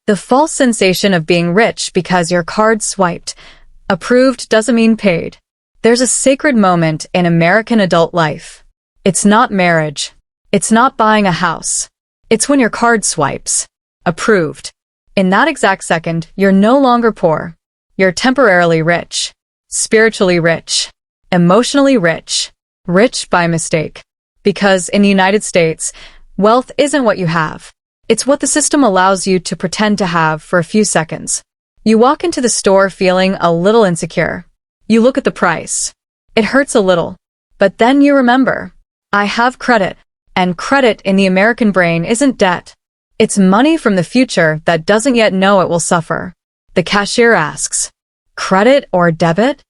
The false sensation of being rich because your card swiped. Approved doesn't mean paid. There's a sacred moment in American adult life. It's not marriage. It's not buying a house. It's when your card swipes. Approved. In that exact second, you're no longer poor. You're temporarily rich. Spiritually rich. Emotionally rich. Rich by mistake. Because in the United States, wealth isn't what you have. It's what the system allows you to pretend to have for a few seconds. You walk into the store feeling a little insecure. You look at the price. It hurts a little. But then you remember, I have credit. And credit in the American brain isn't debt. It's money from the future that doesn't yet know it will suffer. The cashier asks, credit or debit?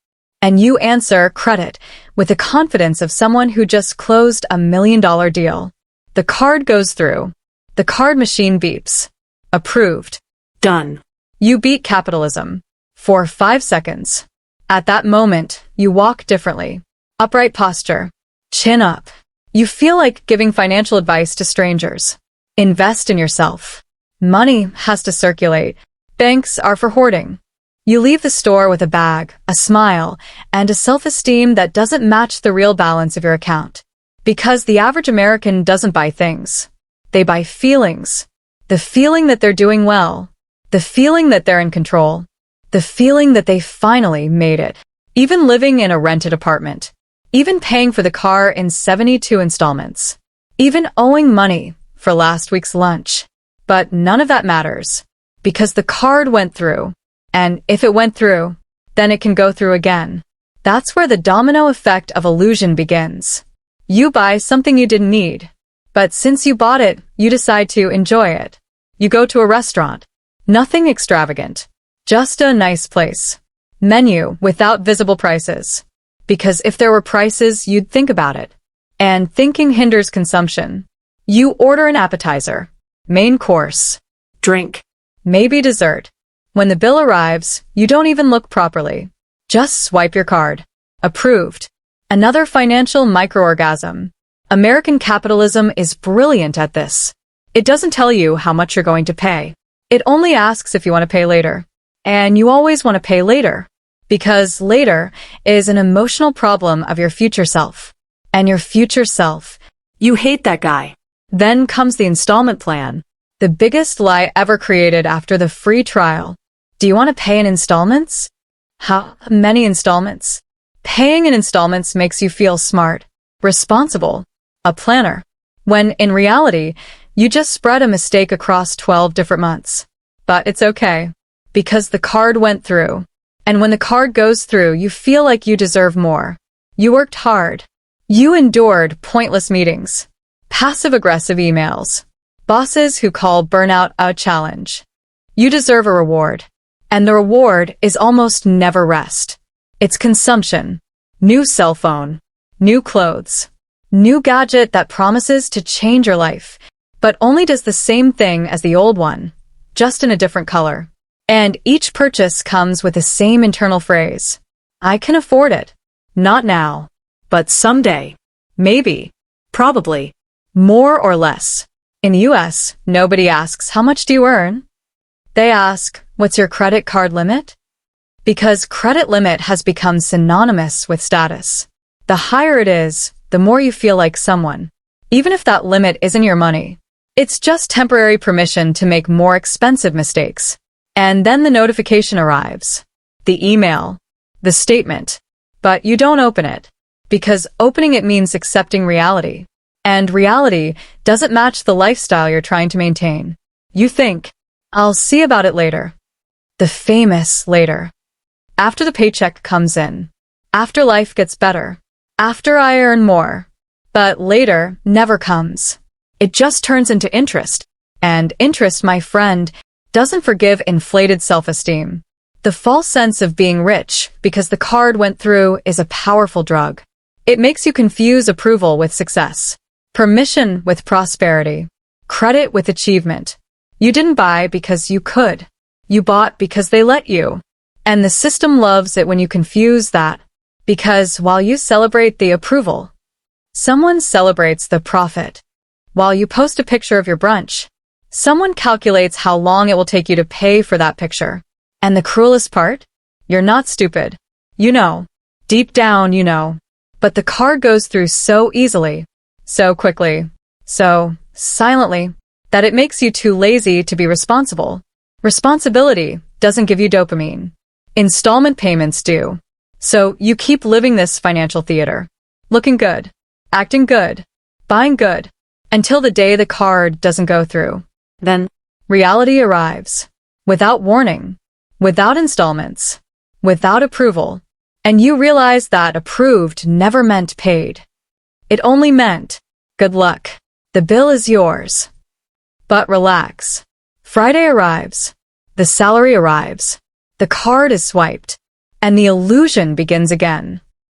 And you answer credit with the confidence of someone who just closed $1 million deal. The card goes through. The card machine beeps. Approved. Done. You beat capitalism. For 5 seconds. At that moment, you walk differently. Upright posture. Chin up. You feel like giving financial advice to strangers. Invest in yourself. Money has to circulate. Banks are for hoarding. You leave the store with a bag, a smile, and a self-esteem that doesn't match the real balance of your account. Because the average American doesn't buy things. They buy feelings. The feeling that they're doing well. The feeling that they're in control. The feeling that they finally made it. Even living in a rented apartment. Even paying for the car in 72 installments. Even owing money for last week's lunch. But none of that matters. Because the card went through. And if it went through, then it can go through again. That's where the domino effect of illusion begins. You buy something you didn't need. But since you bought it, you decide to enjoy it. You go to a restaurant. Nothing extravagant. Just a nice place. Menu without visible prices. Because if there were prices, you'd think about it. And thinking hinders consumption. You order an appetizer. Main course. Drink. Maybe dessert. When the bill arrives, you don't even look properly. Just swipe your card. Approved. Another financial microorgasm. American capitalism is brilliant at this. It doesn't tell you how much you're going to pay. It only asks if you want to pay later. And you always want to pay later. Because later is an emotional problem of your future self. And your future self. You hate that guy. Then comes the installment plan. The biggest lie ever created after the free trial. Do you want to pay in installments? How many installments? Paying in installments makes you feel smart, responsible, a planner. When in reality, you just spread a mistake across 12 different months. But it's okay. Because the card went through. And when the card goes through, you feel like you deserve more. You worked hard. You endured pointless meetings. Passive-aggressive emails. Bosses who call burnout a challenge. You deserve a reward. And the reward is almost never rest. It's consumption. New cell phone. New clothes. New gadget that promises to change your life, but only does the same thing as the old one, just in a different color. And each purchase comes with the same internal phrase. I can afford it. Not now. But someday. Maybe. Probably. More or less. In the US, nobody asks, how much do you earn? They ask, what's your credit card limit? Because credit limit has become synonymous with status. The higher it is, the more you feel like someone. Even if that limit isn't your money. It's just temporary permission to make more expensive mistakes. And then the notification arrives. The email. The statement. But you don't open it. Because opening it means accepting reality. And reality doesn't match the lifestyle you're trying to maintain. You think, I'll see about it later. The famous later. After the paycheck comes in. After life gets better. After I earn more. But later never comes. It just turns into interest. And interest, my friend, doesn't forgive inflated self-esteem. The false sense of being rich because the card went through is a powerful drug. It makes you confuse approval with success. Permission with prosperity. Credit with achievement. You didn't buy because you could. You bought because they let you. And the system loves it when you confuse that. Because while you celebrate the approval, someone celebrates the profit. While you post a picture of your brunch, Someone calculates how long it will take you to pay for that picture. And the cruelest part? You're not stupid. You know. Deep down, you know. But the card goes through so easily, so quickly, so silently, that it makes you too lazy to be responsible. Responsibility doesn't give you dopamine. Installment payments do. So you keep living this financial theater. Looking good, acting good, buying good, until the day the card doesn't go through. Then, Reality arrives. Without warning. Without installments. Without approval. And you realize that approved never meant paid. It only meant, good luck. The bill is yours. But relax. Friday arrives. The salary arrives. The card is swiped. And the illusion begins again.